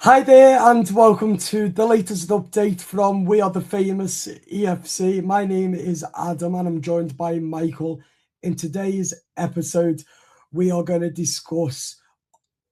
Hi there, and welcome to the latest update from We Are the Famous EFC. My name is Adam, and I'm joined by Michael. In today's episode, we are going to discuss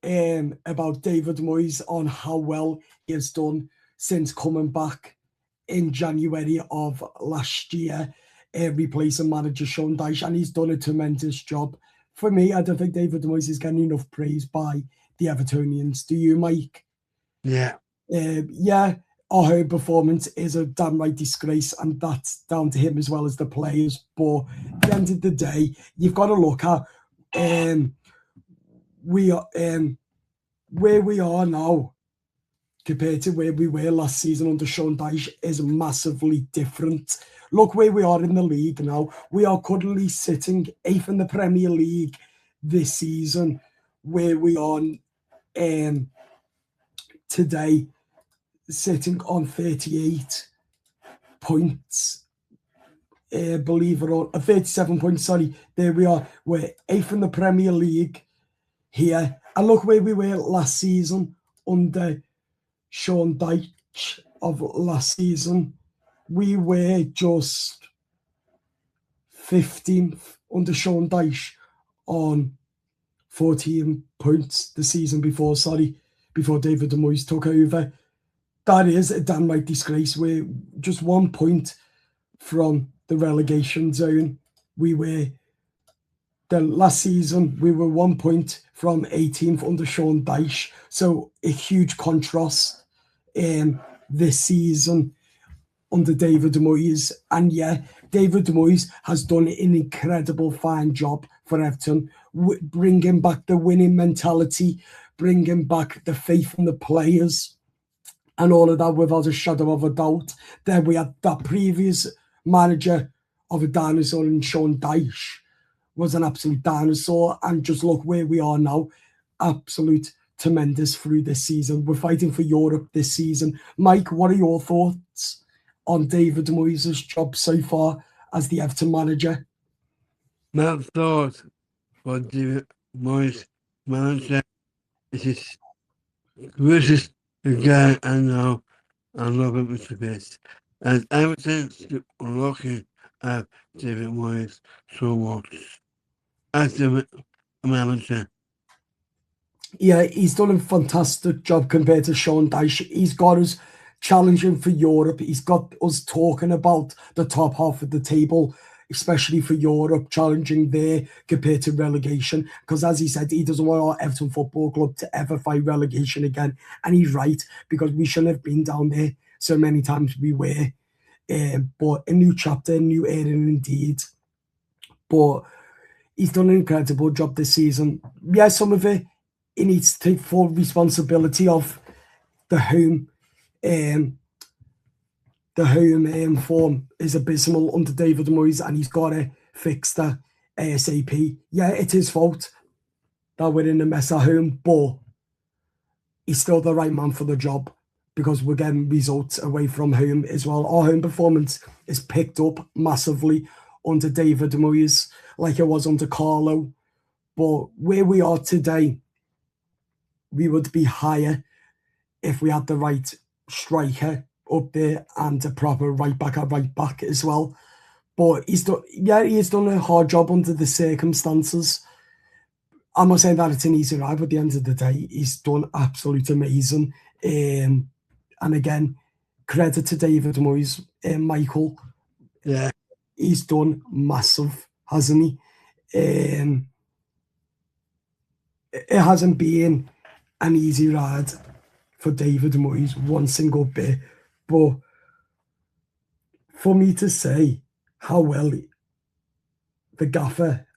about David Moyes on how well he has done since coming back in January of last year, replacing manager Sean Dyche, and he's done a tremendous job. For me, I don't think David Moyes is getting enough praise by the Evertonians. Do you, Mike? Yeah. Our home performance is a downright disgrace, and that's down to him as well as the players. But at the end of the day, you've got to look at where we are now compared to where we were last season under Sean Dyche is massively different. Look where we are in the league now. We are currently sitting 8th in the Premier League this season, where we are today, sitting on 38 points. Believe it or 37 points, sorry. There we are. We're 8th in the Premier League here. And look where we were last season under Sean Dyche of last season. We were just 15th under Sean Dyche on 14 points the season before, before David Moyes took over. That is a downright disgrace. We're just 1 point from the relegation zone. Last season, we were 1 point from 18th under Sean Dyche. So a huge contrast this season under David Moyes. And yeah, David Moyes has done an incredible fine job for Everton, bringing back the winning mentality, bringing back the faith in the players, and all of that without a shadow of a doubt. Then we had that previous manager of a dinosaur in Sean Dyche was an absolute dinosaur, and just look where we are now. Absolute tremendous through this season. We're fighting for Europe this season. Mike, what are your thoughts on David Moyes' job so far as the Everton manager? My thought for David Moyes manager is this is the guy I know and love him with the best. And Everton's looking at David Moyes so much as the manager. Yeah, he's done a fantastic job compared to Sean Dyche. He's got us challenging for Europe. He's got us talking about the top half of the table, especially for Europe, challenging there compared to relegation. Because as he said, he doesn't want our Everton Football Club to ever fight relegation again. And he's right, because we shouldn't have been down there so many times we were. But a new chapter, a new era indeed. But he's done an incredible job this season. Yeah, some of it, he needs to take full responsibility of the home. The home form is abysmal under David Moyes, and he's got to fix that ASAP. Yeah, it's his fault that we're in a mess at home, but he's still the right man for the job, because we're getting results away from home as well. Our home performance is picked up massively under David Moyes, like it was under Carlo. But where we are today, we would be higher if we had the right striker up there and a proper right back at right back as well. But he's done a hard job under the circumstances. I'm not saying that it's an easy ride, but at the end of the day, he's done absolutely amazing. And again, credit to David Moyes, Michael. Yeah, he's done massive, hasn't he? It hasn't been an easy ride for David Moyes, one single bit. But for me to say how well the gaffer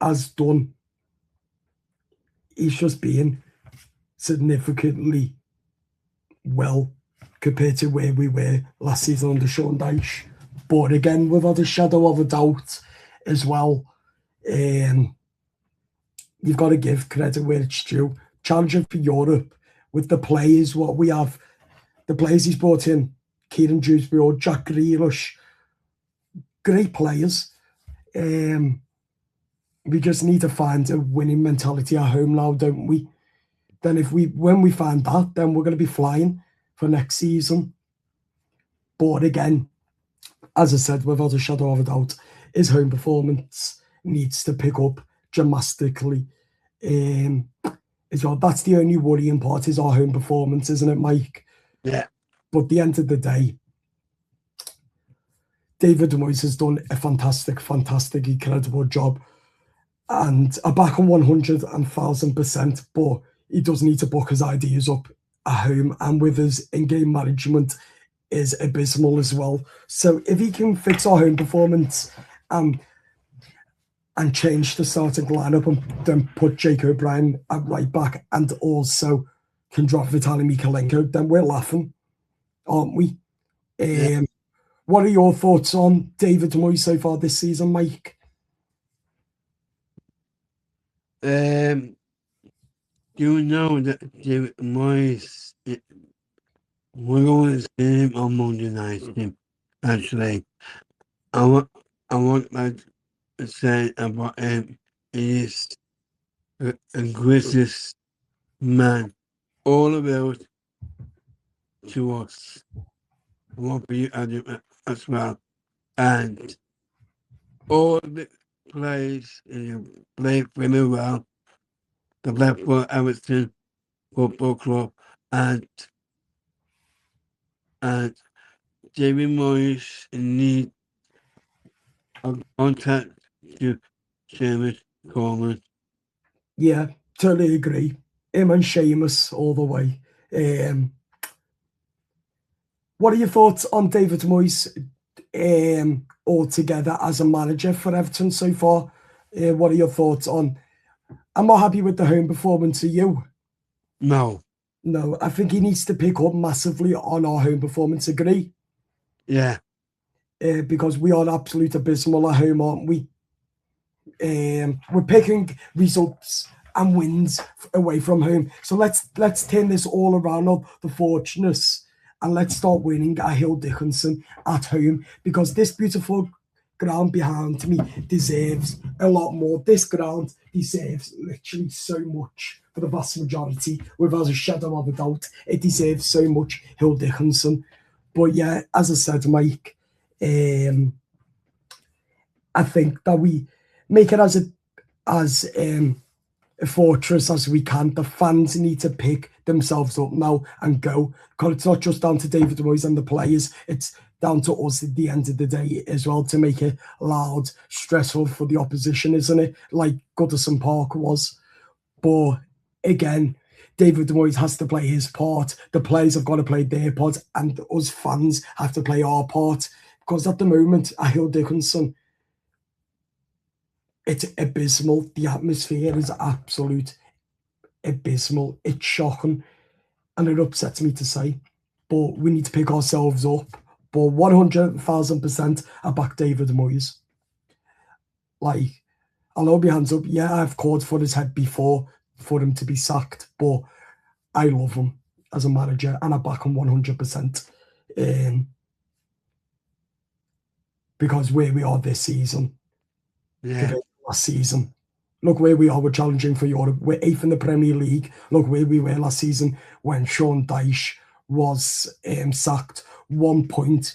has done, he's just been significantly well compared to where we were last season under Sean Dyche. But again, without a shadow of a doubt as well, you've got to give credit where it's due. Challenging for Europe with the players, what we have, the players he's brought in, Kieran Dewsbury or Jack Grealish, great players. We just need to find a winning mentality at home now, don't we? then when we find that, then we're going to be flying for next season. But again, as I said, without a shadow of a doubt, his home performance needs to pick up dramatically. As well, that's the only worrying part, is our home performance, isn't it, Mike? Yeah. But at the end of the day, David Moyes has done a fantastic, incredible job. And I back on 100,000%, but he does need to book his ideas up at home, and with his in-game management is abysmal as well. So if he can fix our home performance and change the starting lineup and then put Jake O'Brien at right back and also can drop Vitaly Mikalenko, then we're laughing, aren't we? Yeah. What are your thoughts on David Moyes so far this season, Mike? You know that David Moyes, we're going to see him on Monday night. Actually, I want to say about him, he is a greatest man, all about to us. I want for you as well. And all the players play really well. The left for Everton Football Club and David Moyes need a contact to Seamus Coleman. Yeah, totally agree. Him and Seamus all the way. What are your thoughts on David Moyes altogether as a manager for Everton so far? What are your thoughts on? I'm not happy with the home performance. Are you? No. No, I think he needs to pick up massively on our home performance. Agree? Yeah. Because we are absolute abysmal at home, aren't we? We're picking results and wins away from home. So let's turn this all around on the fortunateness, and let's start winning at Hill Dickinson at home, because this beautiful ground behind me deserves a lot more. This ground deserves literally so much for the vast majority, without a shadow of a doubt. It deserves so much, Hill Dickinson. But yeah, as I said, Mike, I think that we make it as a fortress as we can. The fans need to pick themselves up now and go, because it's not just down to David Moyes and the players, it's down to us at the end of the day as well, to make it loud, stressful for the opposition, isn't it? Like Goodison Park was. But again, David Moyes has to play his part. The players have got to play their part, and us fans have to play our part. Because at the moment, at Hill Dickinson, it's abysmal. The atmosphere is absolute abysmal. It's shocking, and it upsets me to say. But we need to pick ourselves up. But 100,000% I back David Moyes. Like, I'll hold my hands up. Yeah, I've called for his head before for him to be sacked, but I love him as a manager, and I back him 100%. Because where we are this season, Yeah. last season, look where we are. We're challenging for Europe. We're 8th in the Premier League. Look where we were last season when Sean Dyche was sacked, 1 point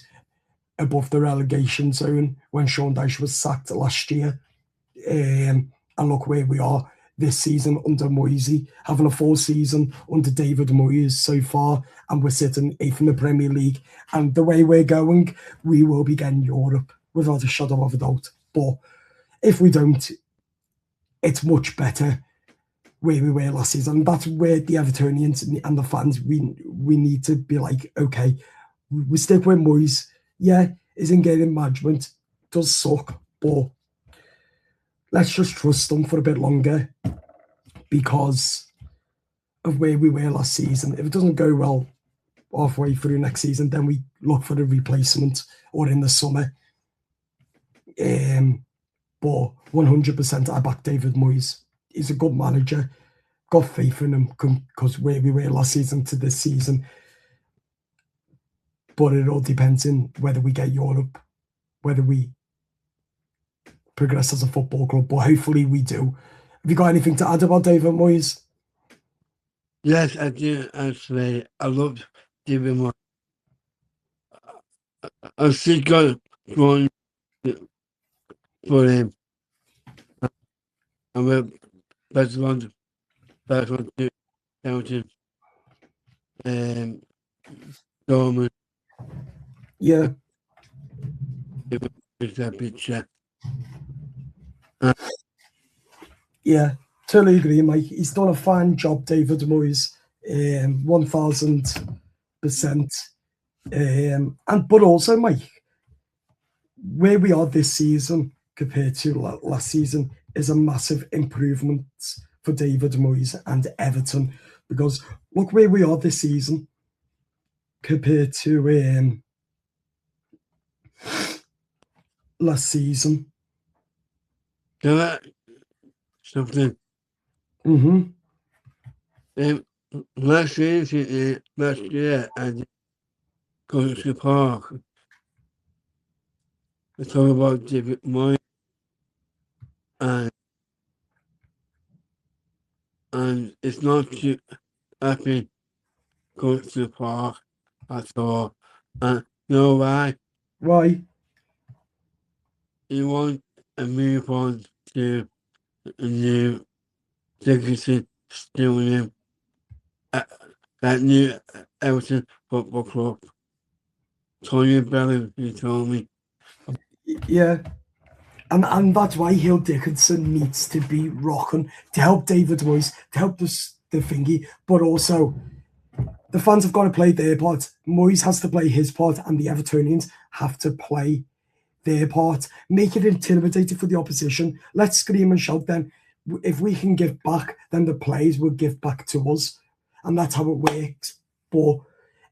above the relegation zone when Sean Dyche was sacked last year. And look where we are this season under Moyes, having a full season under David Moyes so far, and we're sitting 8th in the Premier League. And the way we're going, we will be getting Europe without a shadow of a doubt. But if we don't, it's much better where we were last season. That's where the Evertonians and the fans, we need to be like, okay, we stick with Moyes. Yeah, his in-game management does suck, but let's just trust them for a bit longer because of where we were last season. If it doesn't go well halfway through next season, then we look for a replacement or in the summer. But 100% I back David Moyes. He's a good manager. Got faith in him because where we were last season to this season. But it all depends on whether we get Europe, whether we progress as a football club. But hopefully we do. Have you got anything to add about David Moyes? Yes, I do actually. I love David Moyes. I've still got one for him. I'm a best one to Elton, Dorman, Yeah, with that picture. yeah, totally agree, Mike. He's done a fine job, David Moyes, 1000%. And but also, Mike, where we are this season compared to last season is a massive improvement for David Moyes and Everton, because look where we are this season compared to last season. Can I something? Mm-hmm. Last season, last year, I did go to the park. I talk about David Moyes, and it's not too happy going to the park at all. And you know why? Why? You want to move on to a new legacy stadium at that new Everton Football Club. Tony Bellew, he told me. Yeah. And that's why Hill Dickinson needs to be rocking to help David Moyes, to help the thingy, but also the fans have got to play their part. Moyes has to play his part, and the Evertonians have to play their part. Make it intimidating for the opposition. Let's scream and shout then. If we can give back, then the players will give back to us. And that's how it works. But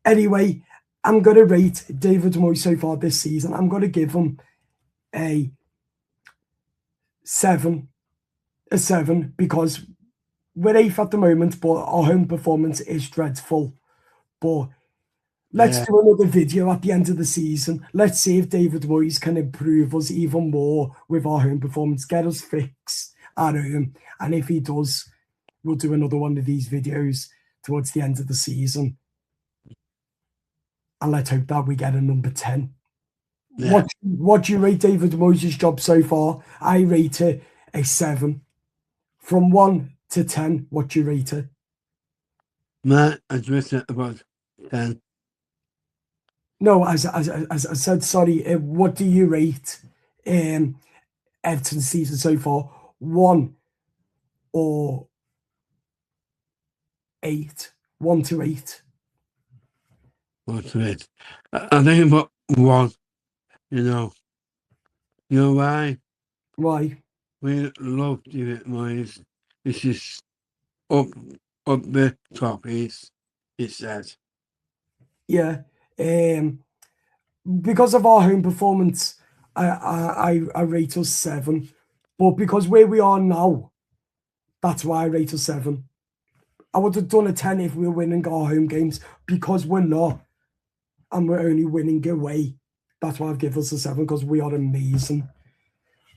anyway, I'm going to rate David Moyes so far this season. I'm going to give him a 7. A 7, because we're 8th at the moment, but our home performance is dreadful. But let's do another video at the end of the season. Let's see if David Moyes can improve us even more with our home performance, get us fixed at home. And if he does, we'll do another one of these videos towards the end of the season. And let's hope that we get a number 10. Yeah. What do you rate David Moyes' job so far? I rate it a 7. From 1 to 10, what do you rate it? Matt, I dressed it about 10. No, as I said, sorry, what do you rate Everton's season so far? 1 or 8? 1 to 8? What's it? I think about 1, you know. You know why? Why? We love David Moyes. This is up the toffees, he said. Yeah. Because of our home performance, I rate us 7. But because where we are now, that's why I rate us 7. I would have done a 10 if we were winning our home games. Because we're not, and we're only winning away. That's why I've given us a 7, because we are amazing.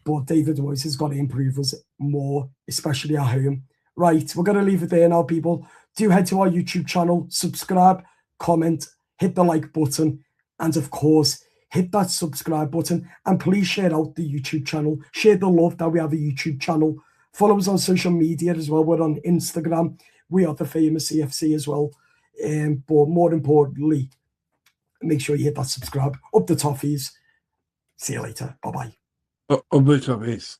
But David Moyes has got to improve us more, especially at home. Right, we're going to leave it there now, people. Do head to our YouTube channel, subscribe, comment, hit the like button, and of course, hit that subscribe button. And please share out the YouTube channel. Share the love that we have a YouTube channel. Follow us on social media as well. We're on Instagram. We are the famous CFC as well. But more importantly, make sure you hit that subscribe. Up the toffees. See you later. Bye-bye. Up the toffees.